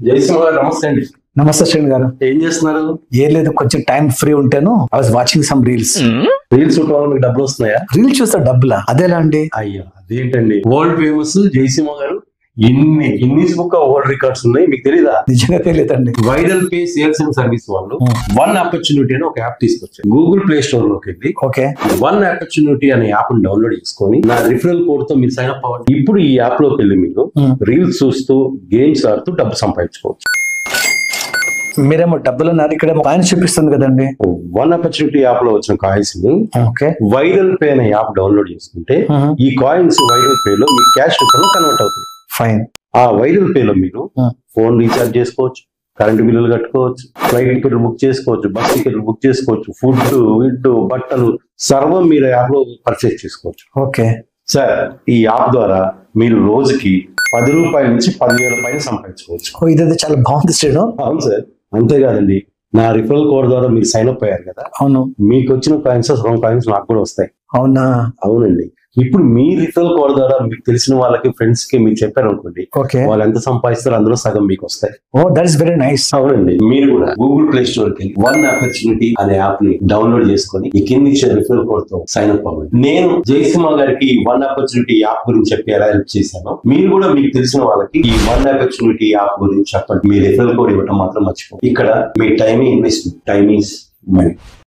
జయసింహ గారు నమస్తే అండి. నమస్తే శ్రేణి గారు. ఏం చేస్తున్నారు? ఏం లేదు, కొంచెం టైం ఫ్రీ ఉంటేను I was watching some reels. Reels చూడటం వల్ల మీకు డబ్బులు వస్తున్నాయా? రీల్స్ చూస్తే డబ్బులా? అదేలా అండి? అయ్యో అదేంటండి, వరల్డ్ ఫేమస్ జయసింహ గారు ఇన్ని గిన్నీస్ బుక్ వరల్డ్ రికార్డ్స్ ఉన్నాయి, మీకు తెలీదా? నిజంగా తెలియదండి. Viral pay sales and service వాళ్ళు వన్ ఆపర్చునిటీ అని ఒక యాప్ తీసుకొచ్చారు. గూగుల్ ప్లే స్టోర్ లోకి వెళ్ళి ఓకే, వన్ ఆపర్చునిటీ అనే యాప్ ని డౌన్లోడ్ చేసుకొని నా రిఫరల్ కోడ్ తో మీరు సైన్ అప్ అవ్వండి. ఇప్పుడు ఈ యాప్ లోకి వెళ్ళి మీరు రీల్స్ చూస్తూ గేమ్స్ ఆడుతూ డబ్బు సంపాదించుకోవచ్చు. మీరేమో డబ్బులు ఉన్నారు, ఇక్కడ కాయిన్స్ చూపిస్తుంది కదండి. వన్ ఆపర్చునిటీ యాప్ లో వచ్చిన కాయిన్స్ ని ఓకే, వైరల్ పే అనే యాప్ డౌన్లోడ్ చేసుకుంటే ఈ కాయిన్స్ వైరల్ పే లో మీ క్యాష్ రూపంలో కన్వర్ట్ అవుతుంది. ఫైన్. ఆ వైరల్ పే లో మీరు ఫోన్ రీఛార్జ్ చేసుకోవచ్చు, కరెంట్ బిల్లులు కట్టుకోవచ్చు, ఫ్లైట్ టికెట్లు బుక్ చేసుకోవచ్చు, బస్ టికెట్లు బుక్ చేసుకోవచ్చు, ఫుడ్, విడ్, బట్టలు సర్వం మీరు యాప్ లో పర్చేస్ చేసుకోవచ్చు. ఓకే సార్, ఈ యాప్ ద్వారా మీరు రోజుకి 10 రూపాయల నుంచి 10,000 పైన సంపాదించుకోవచ్చు. ఇదైతే చాలా బాగుంది శ్రీను. అవును సార్. అంతేకాదండి, నా రిఫరల్ కోడ్ ద్వారా మీరు సైన్ అప్ అయ్యారు కదా, అవును, మీకు వచ్చిన కాయిన్స్ సగం కాయిన్స్ నాకు కూడా వస్తాయి. అవునా? అవునండి. ఇప్పుడు మీ రిఫరల్ కోడ్ ద్వారా మీకు తెలిసిన వాళ్ళకి, ఫ్రెండ్స్ కి మీరు చెప్పారు అనుకోండి, ఓకే, వాళ్ళు ఎంత సంపాదిస్తారో అందులో సగం మీకు వస్తాయి. Oh that is very nice. అవునండి. మీరు కూడా గూగుల్ ప్లే స్టోర్ కి వన్ ఆపర్చునిటీ అనే యాప్ ని డౌన్లోడ్ చేసుకొని ఈ కింది ఇచ్చే రిఫరల్ కోడ్ తో సైన్ అప్ అవ్వండి. నేను జయసింహ గారికి వన్ ఆపర్చునిటీ యాప్ గురించి చెప్పి ఎలా హెల్ప్ చేశాను, మీరు కూడా మీకు తెలిసిన వాళ్ళకి ఈ వన్ ఆపర్చునిటీ యాప్ గురించి చెప్పండి. మీ రిఫరల్ కోడ్ ఇవ్వడం మాత్రం మర్చిపోండి. ఇక్కడ మీ time invest, time is money.